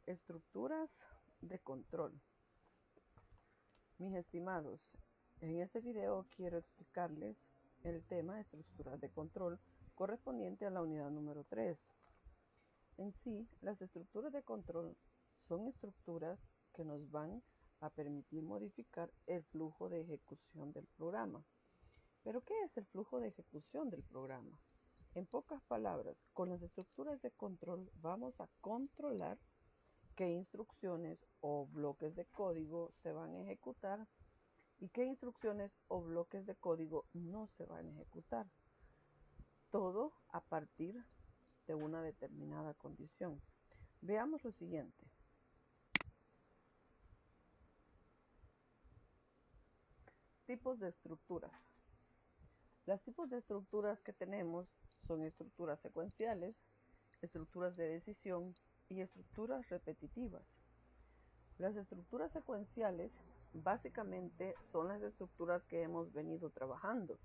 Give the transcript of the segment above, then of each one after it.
Estructuras de control. Mis estimados, en este video quiero explicarles el tema de estructuras de control correspondiente a la unidad número 3. En sí, las estructuras de control son estructuras que nos van a permitir modificar el flujo de ejecución del programa. ¿Pero qué es el flujo de ejecución del programa? En pocas palabras, con las estructuras de control vamos a controlar qué instrucciones o bloques de código se van a ejecutar y qué instrucciones o bloques de código no se van a ejecutar. Todo a partir de una determinada condición. Veamos lo siguiente. Tipos de estructuras. Los tipos de estructuras que tenemos son estructuras secuenciales, estructuras de decisión y estructuras repetitivas. Las estructuras secuenciales básicamente son las estructuras que hemos venido trabajando,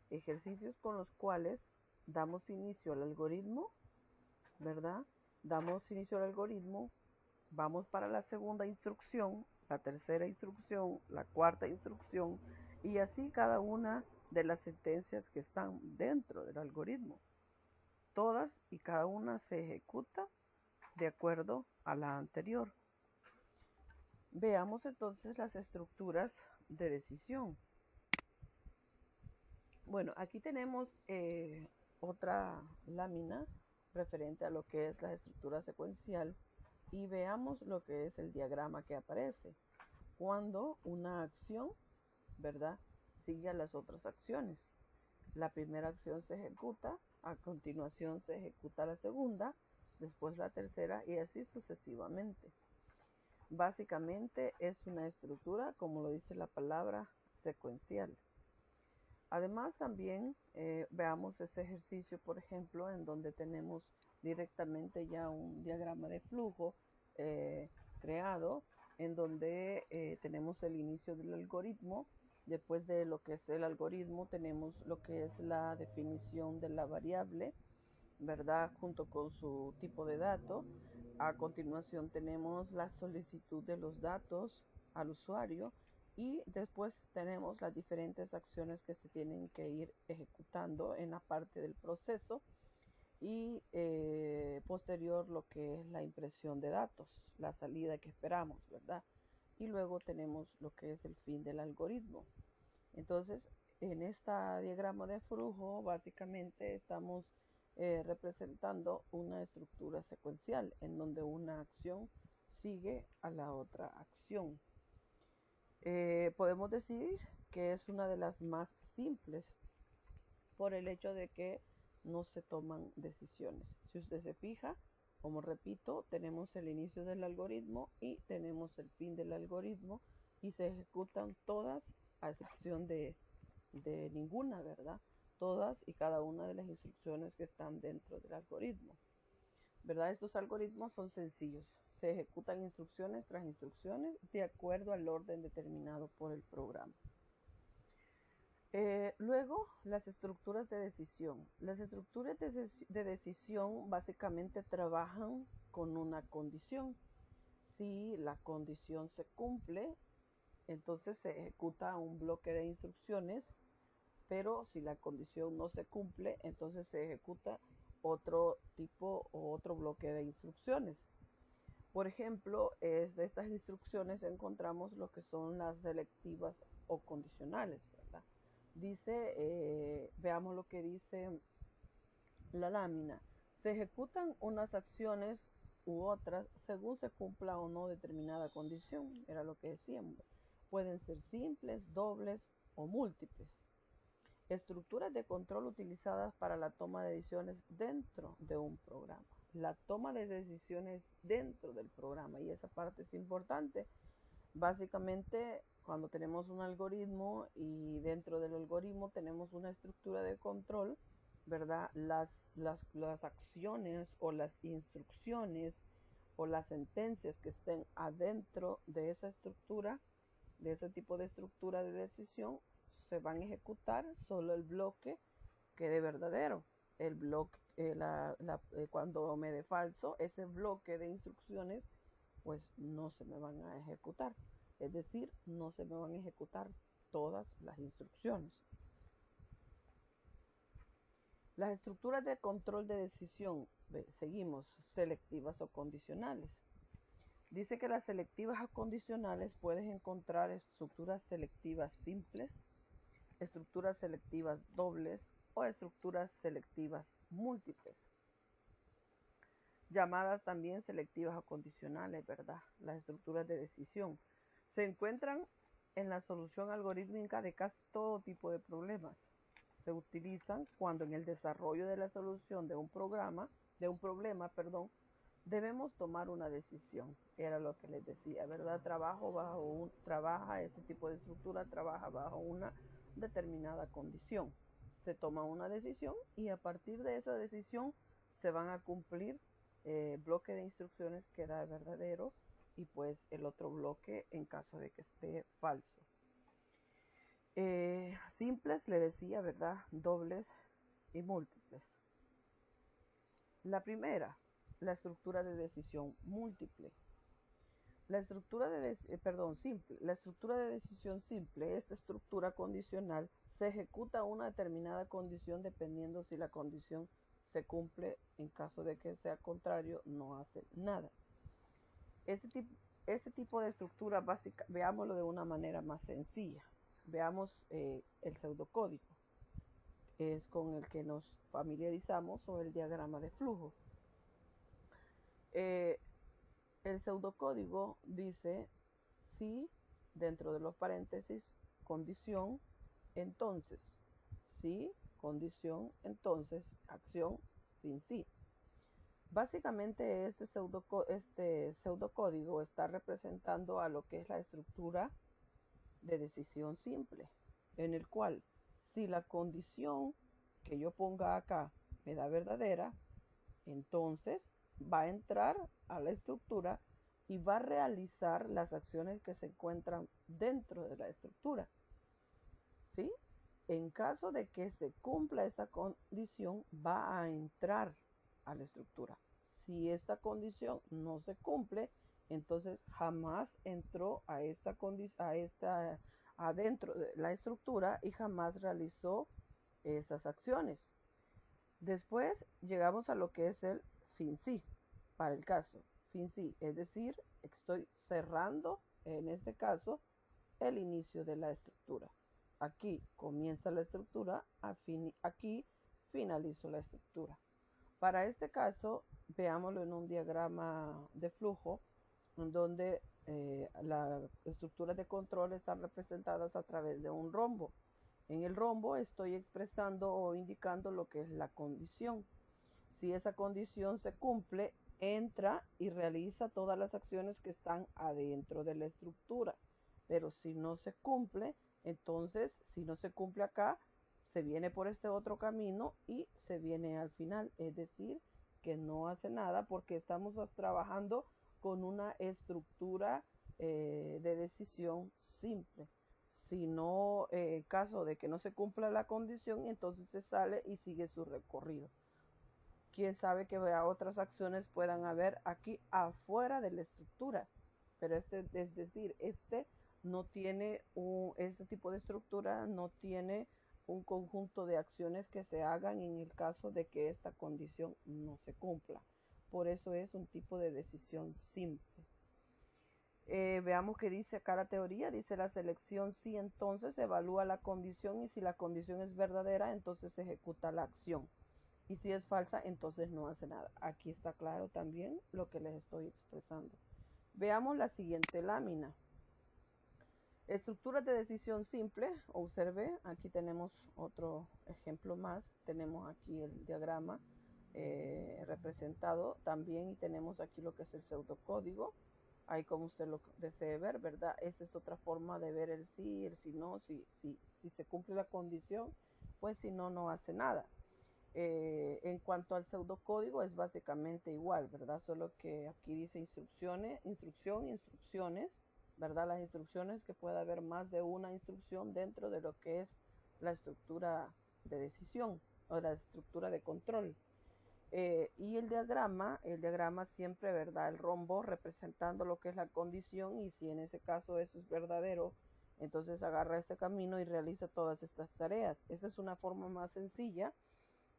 ejercicios con los cuales damos inicio al algoritmo, ¿verdad? Damos inicio al algoritmo, vamos para la segunda instrucción, la tercera instrucción, la cuarta instrucción y así cada una de las sentencias que están dentro del algoritmo. Todas y cada una se ejecuta de acuerdo a la anterior. Veamos entonces las estructuras de decisión. Bueno, aquí tenemos otra lámina referente a lo que es la estructura secuencial y veamos lo que es el diagrama que aparece. Cuando una acción, ¿verdad?, sigue a las otras acciones. La primera acción se ejecuta, a continuación se ejecuta la segunda, después la tercera y así sucesivamente. Básicamente es una estructura, como lo dice la palabra, secuencial. Además también veamos ese ejercicio, por ejemplo, en donde tenemos directamente ya un diagrama de flujo creado, en donde tenemos el inicio del algoritmo. Después de lo que es el algoritmo tenemos lo que es la definición de la variable, ¿verdad?, junto con su tipo de dato. A continuación tenemos la solicitud de los datos al usuario y después tenemos las diferentes acciones que se tienen que ir ejecutando en la parte del proceso y posterior lo que es la impresión de datos, la salida que esperamos, ¿verdad? Y luego tenemos lo que es el fin del algoritmo. Entonces, en este diagrama de flujo básicamente estamos representando una estructura secuencial en donde una acción sigue a la otra acción. Podemos decir que es una de las más simples por el hecho de que no se toman decisiones. Si usted se fija, como repito, tenemos el inicio del algoritmo y tenemos el fin del algoritmo y se ejecutan todas a excepción de ninguna, ¿verdad? Todas y cada una de las instrucciones que están dentro del algoritmo, ¿verdad? Estos algoritmos son sencillos. Se ejecutan instrucciones tras instrucciones de acuerdo al orden determinado por el programa. Luego, las estructuras de decisión. Las estructuras de decisión básicamente trabajan con una condición. Si la condición se cumple, entonces se ejecuta un bloque de instrucciones, pero si la condición no se cumple, entonces se ejecuta otro tipo o otro bloque de instrucciones. Por ejemplo, de estas instrucciones encontramos lo que son las selectivas o condicionales, ¿verdad? Dice, veamos lo que dice la lámina. Se ejecutan unas acciones u otras según se cumpla o no determinada condición. Era lo que decíamos. Pueden ser simples, dobles o múltiples. Estructuras de control utilizadas para la toma de decisiones dentro de un programa. La toma de decisiones dentro del programa, y esa parte es importante. Básicamente, cuando tenemos un algoritmo y dentro del algoritmo tenemos una estructura de control, ¿verdad? Las acciones o las instrucciones o las sentencias que estén adentro de esa estructura, de ese tipo de estructura de decisión, se van a ejecutar solo el bloque quede verdadero. El bloque cuando me dé falso, ese bloque de instrucciones pues no se me van a ejecutar. Es decir, no se me van a ejecutar todas las instrucciones. Las estructuras de control de decisión, seguimos, selectivas o condicionales. Dice que las selectivas o condicionales puedes encontrar estructuras selectivas simples, estructuras selectivas dobles o estructuras selectivas múltiples, llamadas también selectivas o condicionales, ¿verdad? Las estructuras de decisión se encuentran en la solución algorítmica de casi todo tipo de problemas. Se utilizan cuando en el desarrollo de la solución de un problema, debemos tomar una decisión. Era lo que les decía, ¿verdad? Este tipo de estructura trabaja bajo una determinada condición. Se toma una decisión y a partir de esa decisión se van a cumplir bloque de instrucciones que da verdadero y pues el otro bloque en caso de que esté falso. Simples, le decía, ¿verdad? Dobles y múltiples. La primera, la estructura de decisión múltiple. La estructura de decisión simple, esta estructura condicional, se ejecuta una determinada condición dependiendo si la condición se cumple. En caso de que sea contrario, no hace nada. Este tipo de estructura básica, veámoslo de una manera más sencilla. Veamos el pseudocódigo. Es con el que nos familiarizamos, o el diagrama de flujo. El pseudocódigo dice si dentro de los paréntesis condición, entonces, si, condición, entonces, acción, fin, sí. Básicamente este pseudocódigo está representando a lo que es la estructura de decisión simple, en el cual si la condición que yo ponga acá me da verdadera, entonces va a entrar a la estructura y va a realizar las acciones que se encuentran dentro de la estructura. ¿Sí? En caso de que se cumpla esta condición, va a entrar a la estructura. Si esta condición no se cumple, entonces jamás entró adentro de la estructura y jamás realizó esas acciones. Después llegamos a lo que es el fin sí, para el caso. Fin sí, es decir, estoy cerrando, en este caso, el inicio de la estructura. Aquí comienza la estructura, aquí finalizo la estructura. Para este caso, veámoslo en un diagrama de flujo, en donde las estructuras de control están representadas a través de un rombo. En el rombo estoy expresando o indicando lo que es la condición. Si esa condición se cumple, entra y realiza todas las acciones que están adentro de la estructura. Pero si no se cumple, entonces, si no se cumple acá, se viene por este otro camino y se viene al final. Es decir, que no hace nada porque estamos trabajando con una estructura de decisión simple. Si no, en caso de que no se cumpla la condición, entonces se sale y sigue su recorrido. Quién sabe que otras acciones puedan haber aquí afuera de la estructura, pero es decir, no tiene este tipo de estructura no tiene un conjunto de acciones que se hagan en el caso de que esta condición no se cumpla. Por eso es un tipo de decisión simple. Veamos qué dice acá la teoría. Dice la selección sí, entonces evalúa la condición y si la condición es verdadera, entonces se ejecuta la acción. Y si es falsa, entonces no hace nada. Aquí está claro también lo que les estoy expresando. Veamos la siguiente lámina. Estructuras de decisión simple. Observe, aquí tenemos otro ejemplo más. Tenemos aquí el diagrama representado también y tenemos aquí lo que es el pseudocódigo. Ahí como usted lo desee ver, ¿verdad? Esa es otra forma de ver el sí no. Si se cumple la condición, pues si no, no hace nada. En cuanto al pseudocódigo es básicamente igual, ¿verdad? Solo que aquí dice instrucciones, ¿verdad? Las instrucciones, que puede haber más de una instrucción dentro de lo que es la estructura de decisión o la estructura de control. Y el diagrama siempre, ¿verdad? El rombo representando lo que es la condición, y si en ese caso eso es verdadero, entonces agarra este camino y realiza todas estas tareas. Esa es una forma más sencilla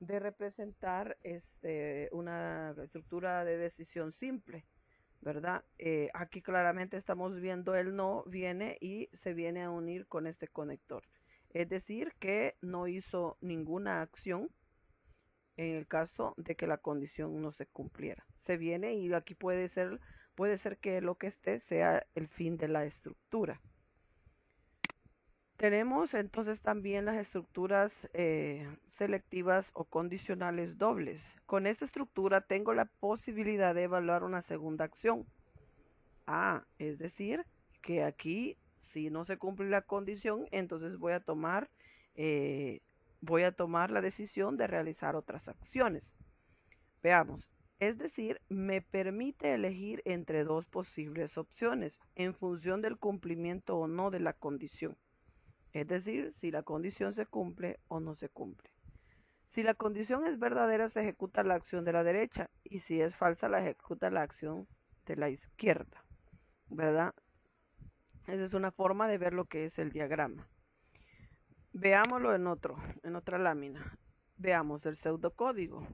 de representar una estructura de decisión simple, ¿verdad? Aquí claramente estamos viendo el no viene y se viene a unir con este conector. Es decir, que no hizo ninguna acción en el caso de que la condición no se cumpliera. Se viene y aquí puede ser que lo que esté sea el fin de la estructura. Tenemos entonces también las estructuras selectivas o condicionales dobles. Con esta estructura tengo la posibilidad de evaluar una segunda acción. Es decir, que aquí si no se cumple la condición, entonces voy a tomar la decisión de realizar otras acciones. Veamos. Es decir, me permite elegir entre dos posibles opciones en función del cumplimiento o no de la condición. Es decir, si la condición se cumple o no se cumple. Si la condición es verdadera, se ejecuta la acción de la derecha, y si es falsa, la ejecuta la acción de la izquierda, ¿verdad? Esa es una forma de ver lo que es el diagrama. Veámoslo en otra lámina. Veamos el pseudocódigo.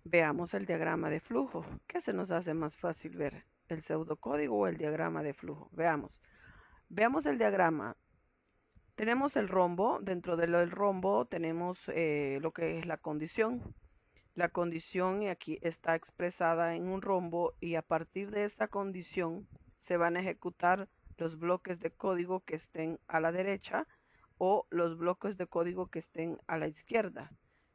Veamos el diagrama de flujo. ¿Qué se nos hace más fácil ver? ¿El pseudocódigo o el diagrama de flujo? Veamos el diagrama. Tenemos el rombo. Dentro del rombo tenemos lo que es la condición. La condición aquí está expresada en un rombo, y a partir de esta condición se van a ejecutar los bloques de código que estén a la derecha o los bloques de código que estén a la izquierda.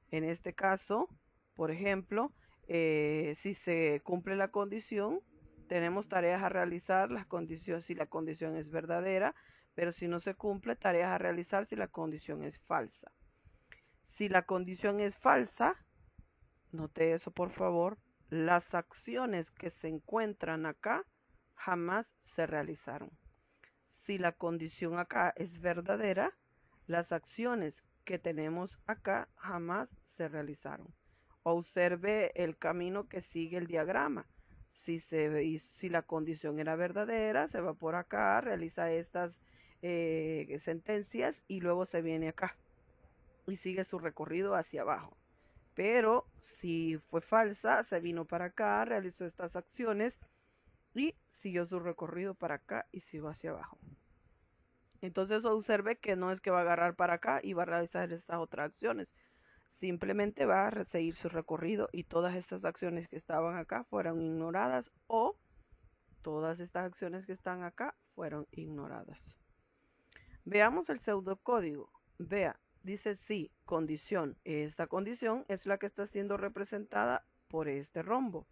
En este caso, por ejemplo, si se cumple la condición, tenemos tareas a realizar si la condición es verdadera, pero si no se cumple, tareas a realizar si la condición es falsa. Si la condición es falsa, note eso por favor, las acciones que se encuentran acá jamás se realizaron. Si la condición acá es verdadera, las acciones que tenemos acá jamás se realizaron. Observe el camino que sigue el diagrama. Si la condición era verdadera, se va por acá, realiza estas sentencias y luego se viene acá y sigue su recorrido hacia abajo. Pero si fue falsa, se vino para acá, realizó estas acciones y siguió su recorrido para acá y siguió hacia abajo. Entonces observe que no es que va a agarrar para acá y va a realizar estas otras acciones. Simplemente va a seguir su recorrido y todas estas acciones que estaban acá fueron ignoradas, o todas estas acciones que están acá fueron ignoradas. Veamos el pseudocódigo. Vea, dice sí, condición. Esta condición es la que está siendo representada por este rombo.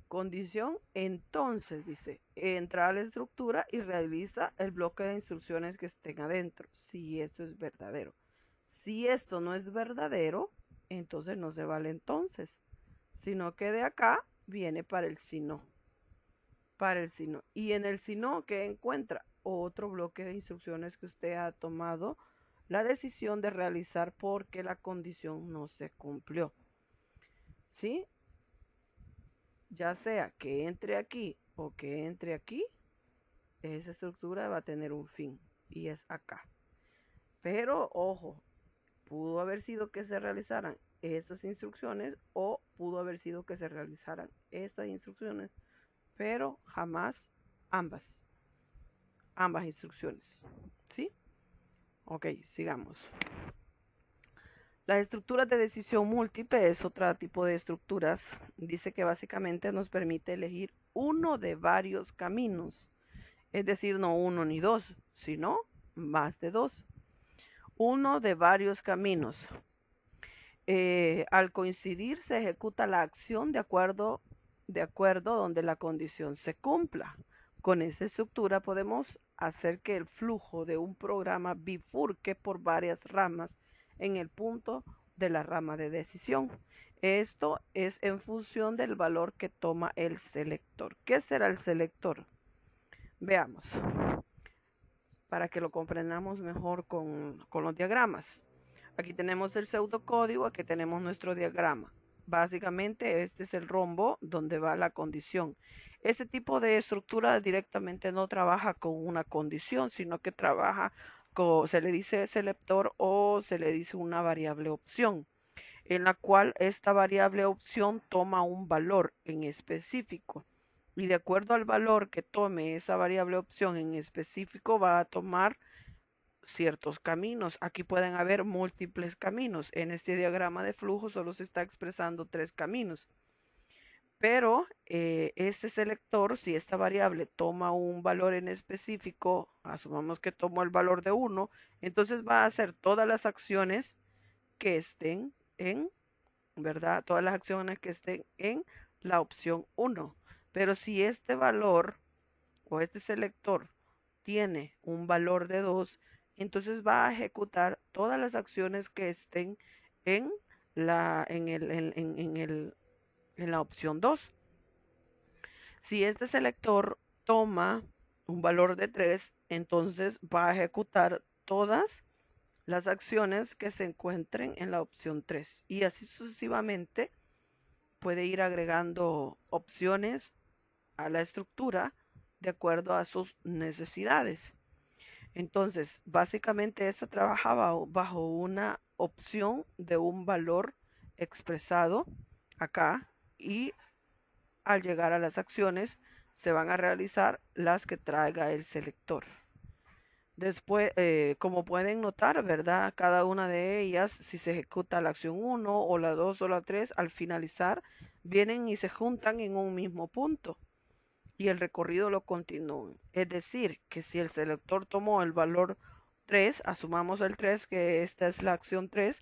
Condición, entonces, dice, entra a la estructura y realiza el bloque de instrucciones que estén adentro, si esto es verdadero. Si esto no es verdadero, entonces no se vale entonces, sino que de acá viene para el si no. Para el si no. Y en el si no, ¿qué encuentra? Otro bloque de instrucciones que usted ha tomado la decisión de realizar porque la condición no se cumplió. ¿Sí? Ya sea que entre aquí o que entre aquí, esa estructura va a tener un fin, y es acá. Pero ojo, pudo haber sido que se realizaran estas instrucciones o pudo haber sido que se realizaran estas instrucciones, pero jamás ambas instrucciones. ¿Sí? Ok, sigamos. Las estructuras de decisión múltiple es otro tipo de estructuras. Dice que básicamente nos permite elegir uno de varios caminos. Es decir, no uno ni dos, sino más de dos. Uno de varios caminos. Al coincidir se ejecuta la acción de acuerdo donde la condición se cumpla. Con esta estructura podemos hacer que el flujo de un programa bifurque por varias ramas en el punto de la rama de decisión. Esto es en función del valor que toma el selector. ¿Qué será el selector? Veamos, para que lo comprendamos mejor con los diagramas. Aquí tenemos el pseudocódigo, aquí tenemos nuestro diagrama. Básicamente este es el rombo donde va la condición. Este tipo de estructura directamente no trabaja con una condición, sino que trabaja con, se le dice selector o se le dice una variable opción, en la cual esta variable opción toma un valor en específico. Y de acuerdo al valor que tome esa variable opción en específico, va a tomar ciertos caminos. Aquí pueden haber múltiples caminos. En este diagrama de flujo solo se está expresando 3 caminos. Pero este selector, si esta variable toma un valor en específico, asumamos que tomó el valor de 1, entonces va a hacer todas las acciones que estén en, ¿verdad? Todas las acciones que estén en la opción 1. Pero si este valor o este selector tiene un valor de 2, entonces va a ejecutar todas las acciones que estén en la opción 2. Si este selector toma un valor de 3, entonces va a ejecutar todas las acciones que se encuentren en la opción 3. Y así sucesivamente puede ir agregando opciones a la estructura de acuerdo a sus necesidades. Entonces, básicamente esta trabajaba bajo una opción de un valor expresado acá, y al llegar a las acciones se van a realizar las que traiga el selector. Después, como pueden notar, ¿verdad? Cada una de ellas, si se ejecuta la acción 1 o la 2 o la 3, al finalizar, vienen y se juntan en un mismo punto y el recorrido lo continúan. Es decir, que si el selector tomó el valor 3, asumamos el 3, que esta es la acción 3,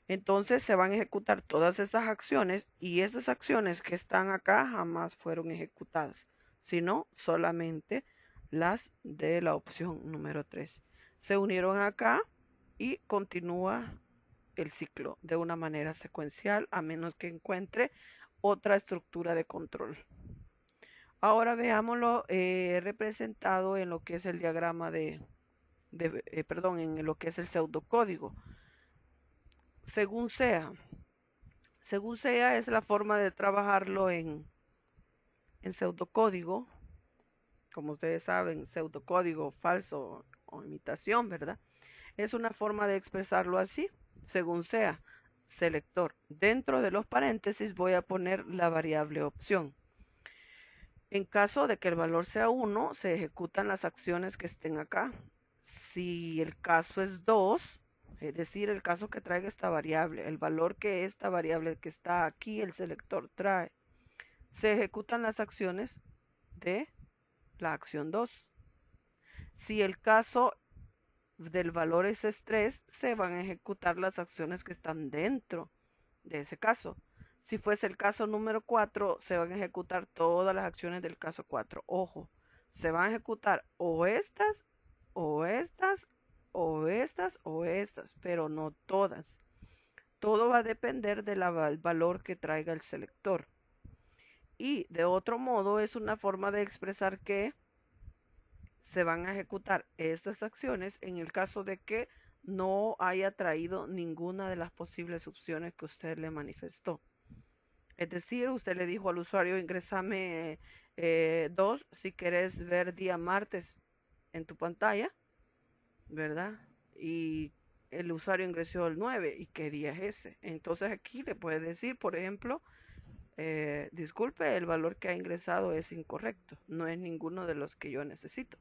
entonces se van a ejecutar todas estas acciones, y estas acciones que están acá jamás fueron ejecutadas, sino solamente las de la opción número 3. Se unieron acá y continúa el ciclo de una manera secuencial, a menos que encuentre otra estructura de control. Ahora veámoslo representado en lo que es el diagrama perdón, en lo que es el pseudocódigo. Según sea es la forma de trabajarlo en pseudocódigo. Como ustedes saben, pseudocódigo falso o imitación, ¿verdad? Es una forma de expresarlo así, según sea, selector. Dentro de los paréntesis voy a poner la variable opción. En caso de que el valor sea 1, se ejecutan las acciones que estén acá. Si el caso es 2, es decir, el caso que traiga esta variable, el valor que esta variable que está aquí, el selector trae, se ejecutan las acciones de la acción 2. Si el caso del valor es 3, se van a ejecutar las acciones que están dentro de ese caso. Si fuese el caso número 4, se van a ejecutar todas las acciones del caso 4. Ojo, se van a ejecutar o estas, o estas, o estas, o estas, pero no todas. Todo va a depender del valor que traiga el selector. Y de otro modo es una forma de expresar que se van a ejecutar estas acciones en el caso de que no haya traído ninguna de las posibles opciones que usted le manifestó. Es decir, usted le dijo al usuario, ingresame 2 si querés ver día martes en tu pantalla, ¿verdad? Y el usuario ingresó el 9, ¿y qué día es ese? Entonces aquí le puede decir, por ejemplo, disculpe, el valor que ha ingresado es incorrecto, no es ninguno de los que yo necesito.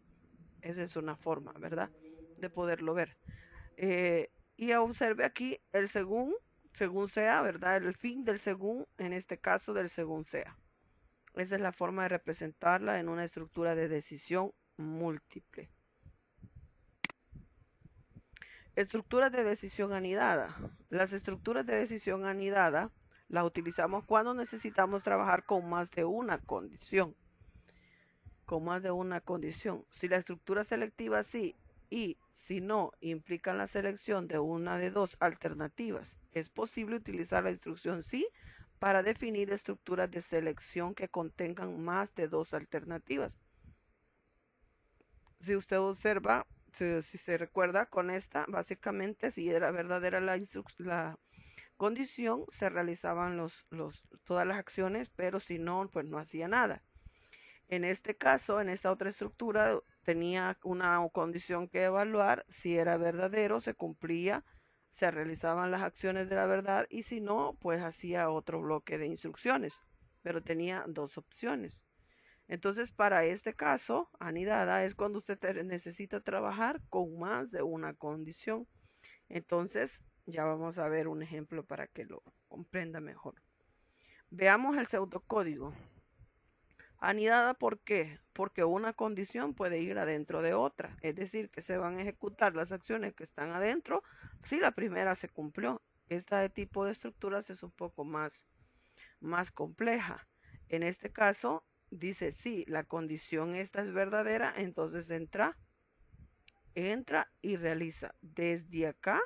Esa es una forma, ¿verdad?, de poderlo ver. Y observe aquí el según sea, ¿verdad? El fin del según, en este caso del según sea. Esa es la forma de representarla en una estructura de decisión múltiple. Estructuras de decisión anidada. Las estructuras de decisión anidada las utilizamos cuando necesitamos trabajar con más de una condición. Si la estructura selectiva sí y si no implican la selección de una de dos alternativas, es posible utilizar la instrucción sí para definir estructuras de selección que contengan más de dos alternativas. Si usted observa, si se recuerda con esta, básicamente si era verdadera la condición se realizaban todas las acciones, pero si no, pues no hacía nada. En este caso, en esta otra estructura, tenía una condición que evaluar. Si era verdadero, se cumplía, se realizaban las acciones de la verdad, y si no, pues hacía otro bloque de instrucciones, pero tenía dos opciones. Entonces, para este caso, anidada, es cuando usted necesita trabajar con más de una condición. Entonces, ya vamos a ver un ejemplo para que lo comprenda mejor. Veamos el pseudocódigo. Anidada, ¿por qué? Porque una condición puede ir adentro de otra. Es decir, que se van a ejecutar las acciones que están adentro si la primera se cumplió. Este tipo de estructuras es un poco más compleja. En este caso, dice, sí, la condición esta es verdadera, entonces entra y realiza desde acá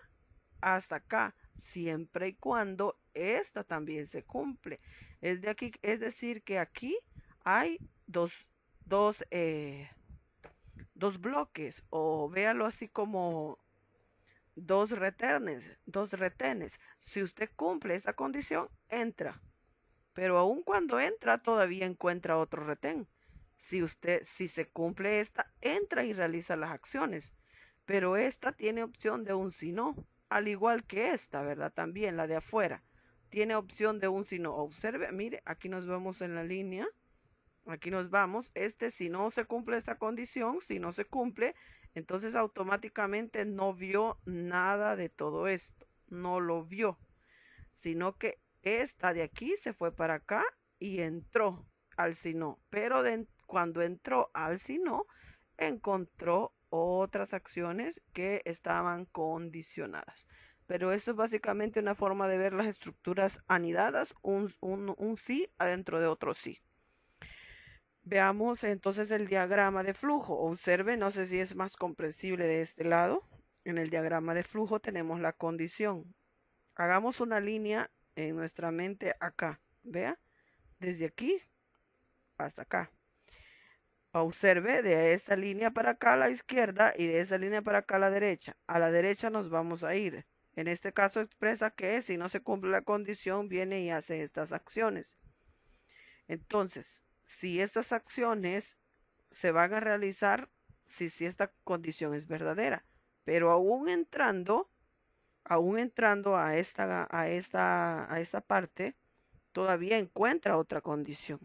hasta acá, siempre y cuando esta también se cumple. Es decir, que aquí hay dos bloques, o véalo así como dos retenes. Si usted cumple esa condición, entra. Pero aun cuando entra, todavía encuentra otro retén. Si se cumple esta, entra y realiza las acciones. Pero esta tiene opción de un si no, al igual que esta, ¿verdad? También la de afuera tiene opción de un si no. Observe, mire, aquí nos vamos en la línea. Aquí nos vamos. Si no se cumple esta condición, si no se cumple, entonces automáticamente no vio nada de todo esto. No lo vio. Sino que esta de aquí se fue para acá y entró al si no. Pero cuando entró al si no, encontró otras acciones que estaban condicionadas. Pero eso es básicamente una forma de ver las estructuras anidadas, un sí adentro de otro sí. Veamos entonces el diagrama de flujo. Observe, no sé si es más comprensible de este lado. En el diagrama de flujo tenemos la condición. Hagamos una línea en nuestra mente acá. Vea, desde aquí hasta acá. Observe de esta línea para acá a la izquierda y de esta línea para acá a la derecha. A la derecha nos vamos a ir. En este caso expresa que si no se cumple la condición, viene y hace estas acciones. Entonces, si estas acciones se van a realizar, si esta condición es verdadera, pero aún entrando a esta parte, todavía encuentra otra condición.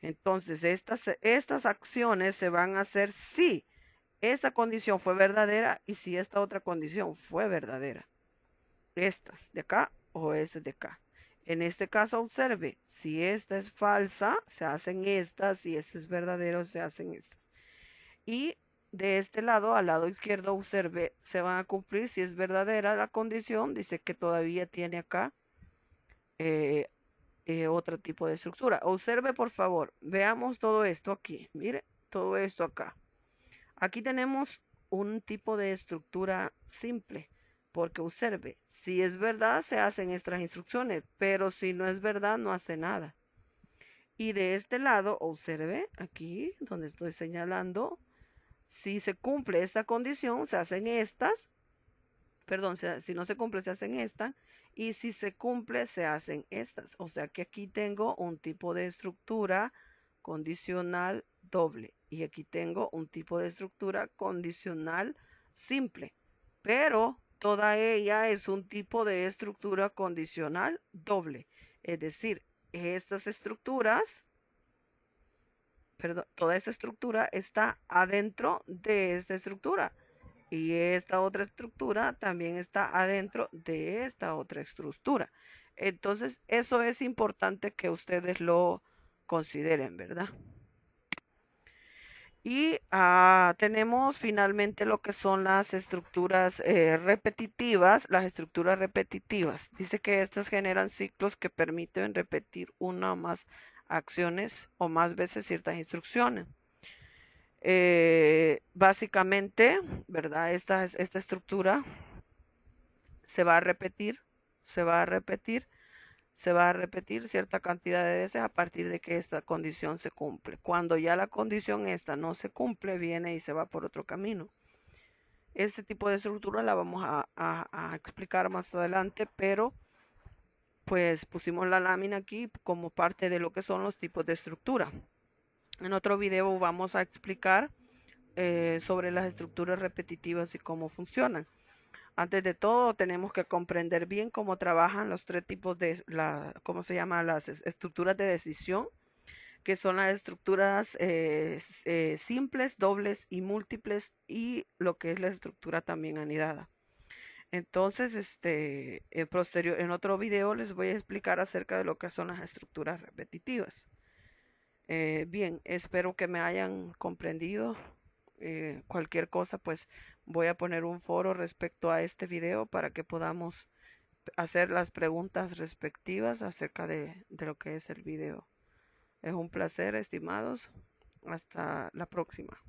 Entonces, estas acciones se van a hacer si esta condición fue verdadera y si esta otra condición fue verdadera. Estas de acá o estas de acá. En este caso, observe, si esta es falsa, se hacen estas, si este es verdadero, se hacen estas. Y de este lado, al lado izquierdo, observe, se van a cumplir si es verdadera la condición, dice que todavía tiene acá otro tipo de estructura. Observe, por favor, veamos todo esto aquí. Mire, todo esto acá. Aquí tenemos un tipo de estructura simple, porque observe, si es verdad, se hacen estas instrucciones, pero si no es verdad, no hace nada. Y de este lado, observe, aquí donde estoy señalando, si se cumple esta condición, se hacen estas, perdón, si no se cumple, se hacen estas, y si se cumple, se hacen estas. O sea que aquí tengo un tipo de estructura condicional doble, y aquí tengo un tipo de estructura condicional simple, pero toda ella es un tipo de estructura condicional doble. Es decir, estas estructuras, perdón, toda esta estructura está adentro de esta estructura. Y esta otra estructura también está adentro de esta otra estructura. Entonces, eso es importante que ustedes lo consideren, ¿verdad? Y tenemos finalmente lo que son las estructuras repetitivas. Las estructuras repetitivas. Dice que estas generan ciclos que permiten repetir una o más acciones o más veces ciertas instrucciones. Básicamente, ¿verdad? Esta estructura se va a repetir cierta cantidad de veces a partir de que esta condición se cumple. Cuando ya la condición esta no se cumple, viene y se va por otro camino. Este tipo de estructura la vamos a explicar más adelante, pero pues pusimos la lámina aquí como parte de lo que son los tipos de estructura. En otro video vamos a explicar sobre las estructuras repetitivas y cómo funcionan. Antes de todo, tenemos que comprender bien cómo trabajan los tres tipos de, ¿cómo se llama? Las estructuras de decisión, que son las estructuras simples, dobles y múltiples, y lo que es la estructura también anidada. Entonces, en otro video les voy a explicar acerca de lo que son las estructuras repetitivas. Bien, espero que me hayan comprendido. Cualquier cosa, pues voy a poner un foro respecto a este video para que podamos hacer las preguntas respectivas acerca de lo que es el video. Es un placer, estimados. Hasta la próxima.